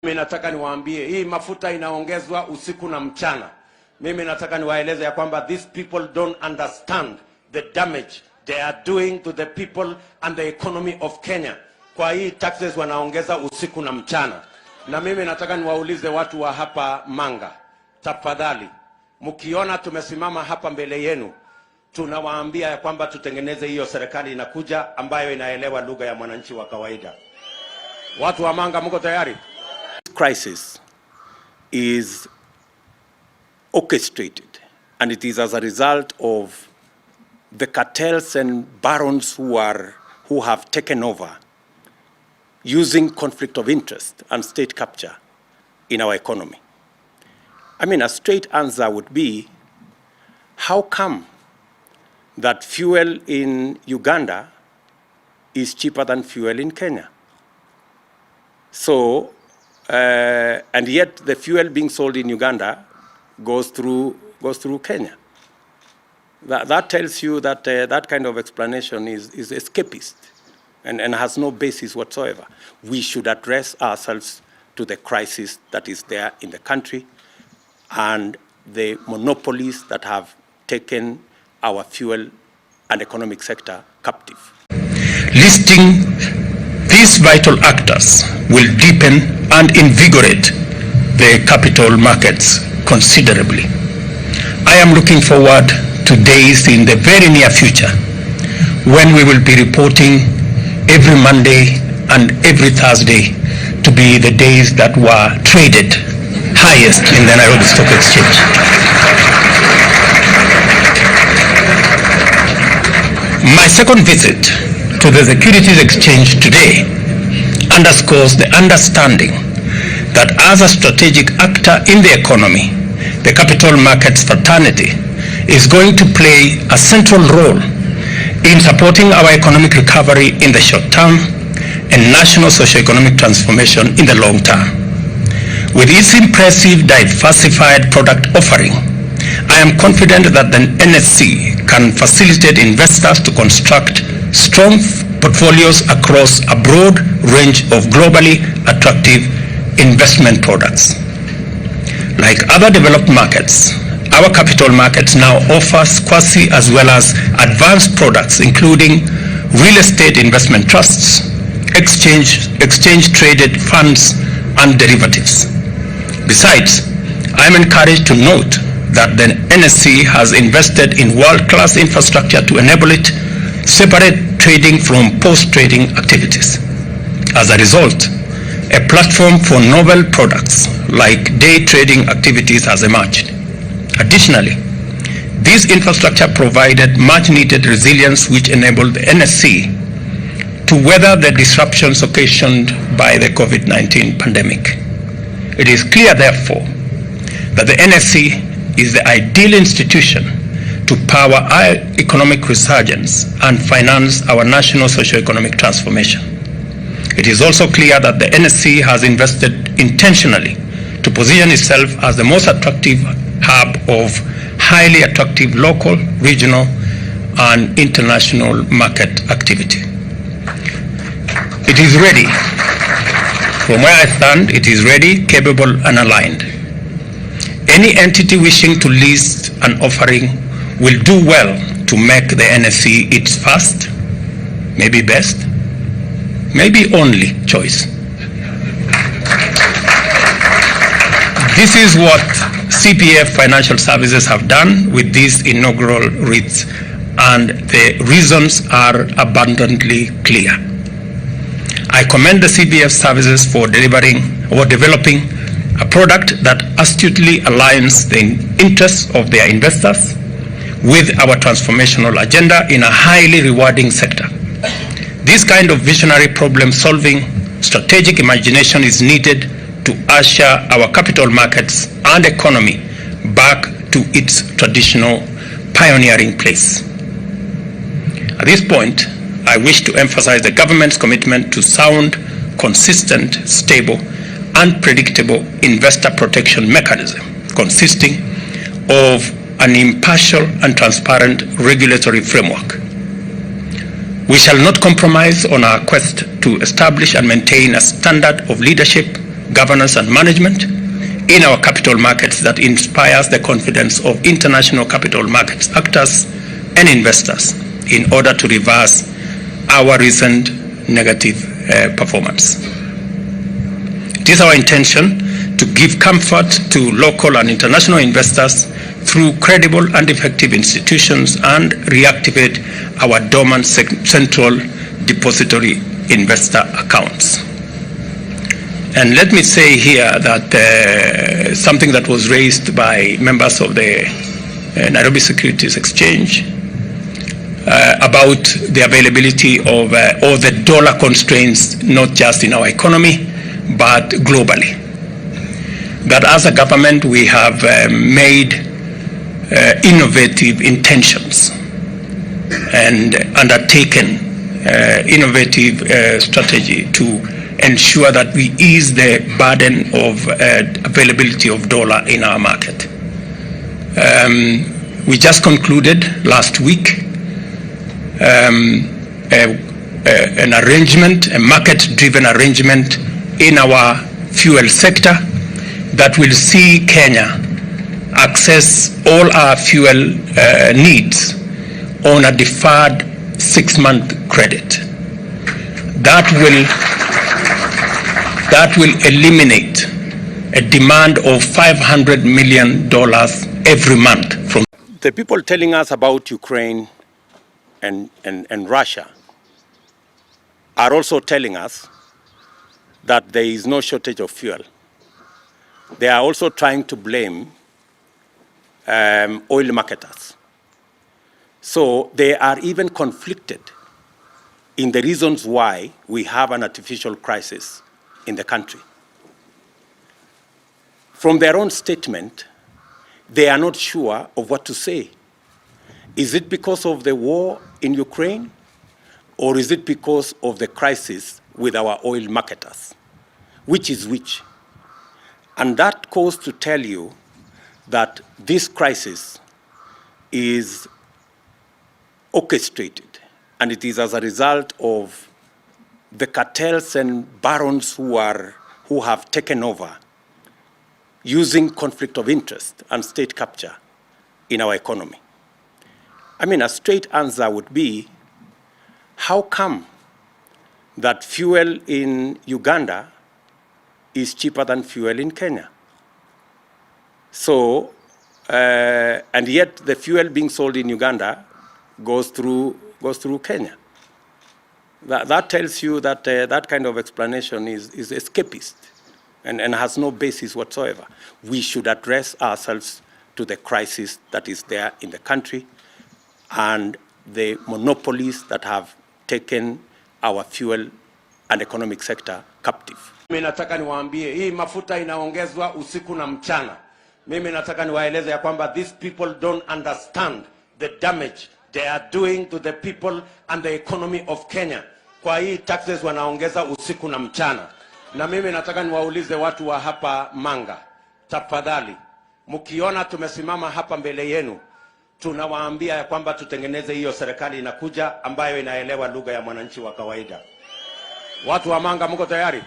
Mimi nataka niwaambie hii mafuta inaongezwa usiku na mchana. Mimi nataka niwaeleze ya kwamba these people don't understand the damage they are doing to the people and the economy of Kenya. Kwa hii taxes wanaongeza usiku na mchana. Na mimi nataka niwaulize watu wa hapa Manga, tafadhali, mkiona tumesimama hapa mbele yenu, tunawaambia ya kwamba tutengeneze hiyo serikali inakuja ambayo inaelewa lugha ya mwananchi wa kawaida. Watu wa Manga, mko tayari? Crisis is orchestrated, and it is as a result of the cartels and barons who have taken over, using conflict of interest and state capture in our economy. I mean, a straight answer would be, how come that fuel in Uganda is cheaper than fuel in Kenya? So, and yet the fuel being sold in Uganda goes through Kenya. That tells you that that kind of explanation is escapist and has no basis whatsoever. We should address ourselves to the crisis that is there in the country and the monopolies that have taken our fuel and economic sector captive. Listing these vital actors will deepen and invigorate the capital markets considerably. I am looking forward to days in the very near future when we will be reporting every Monday and every Thursday to be the days that were traded highest in the Nairobi Stock Exchange. My second visit to the Securities Exchange today underscores the understanding that as a strategic actor in the economy, the capital markets fraternity is going to play a central role in supporting our economic recovery in the short term and national socio-economic transformation in the long term. With its impressive diversified product offering, I am confident that the NSE can facilitate investors to construct strong portfolios across a broad range of globally attractive investment products. Like other developed markets, our capital markets now offers quasi as well as advanced products, including real estate investment trusts, exchange-traded funds, and derivatives. Besides, I am encouraged to note that the NSE has invested in world-class infrastructure to enable it separate trading from post-trading activities. As a result, a platform for novel products like day trading activities has emerged. Additionally, this infrastructure provided much-needed resilience which enabled the NSE to weather the disruptions occasioned by the COVID-19 pandemic. It is clear, therefore, that the NSE is the ideal institution to power our economic resurgence and finance our national socio-economic transformation. It is also clear that the NSE has invested intentionally to position itself as the most attractive hub of highly attractive local, regional, and international market activity. It is ready. From where I stand, it is ready, capable, and aligned. Any entity wishing to list an offering will do well to make the NSE its first, maybe best, maybe only choice. This is what CPF Financial Services have done with these inaugural REITs, and the reasons are abundantly clear. I commend the CPF services for developing a product that astutely aligns the interests of their investors with our transformational agenda in a highly rewarding sector. This kind of visionary problem-solving strategic imagination is needed to usher our capital markets and economy back to its traditional pioneering place. At this point, I wish to emphasize the government's commitment to sound, consistent, stable, and predictable investor protection mechanism consisting of an impartial and transparent regulatory framework. We shall not compromise on our quest to establish and maintain a standard of leadership, governance and management in our capital markets that inspires the confidence of international capital markets actors and investors in order to reverse our recent negative performance. It is our intention to give comfort to local and international investors through credible and effective institutions and reactivate our dormant central depository investor accounts. And let me say here that something that was raised by members of the Nairobi Securities Exchange about the availability of or the dollar constraints, not just in our economy, but globally. That as a government we have made innovative intentions and undertaken innovative strategy to ensure that we ease the burden of availability of dollar in our market. We just concluded last week an arrangement, a market-driven arrangement in our fuel sector that will see Kenya access all our fuel needs on a deferred 6-month credit. That will eliminate a demand of $500 million every month from the people telling us about Ukraine and Russia are also telling us that there is no shortage of fuel. They are also trying to blame oil marketers. So they are even conflicted in the reasons why we have an artificial crisis in the country. From their own statement, they are not sure of what to say. Is it because of the war in Ukraine, or is it because of the crisis with our oil marketers? Which is which? And that goes to tell you that this crisis is orchestrated, and it is as a result of the cartels and barons who have taken over, using conflict of interest and state capture in our economy. I mean, a straight answer would be, how come that fuel in Uganda is cheaper than fuel in Kenya? So, and yet the fuel being sold in Uganda goes through Kenya. That tells you that that kind of explanation is escapist and has no basis whatsoever. We should address ourselves to the crisis that is there in the country and the monopolies that have taken our fuel and economic sector captive. Mimi nataka niwaambie hii mafuta inaongezwa usiku na mchana. Mimi nataka niwaeleze ya kwamba these people don't understand the damage they are doing to the people and the economy of Kenya. Kwa hii taxes wanaongeza usiku na mchana. Na mimi nataka niwaulize watu wa hapa Manga, tafadhali, mkiona tumesimama hapa mbele yenu, tunawaambia ya kwamba tutengeneze hiyo serikali inakuja ambayo inaelewa lugha ya mwananchi wa kawaida. Watu wa Manga, mko tayari?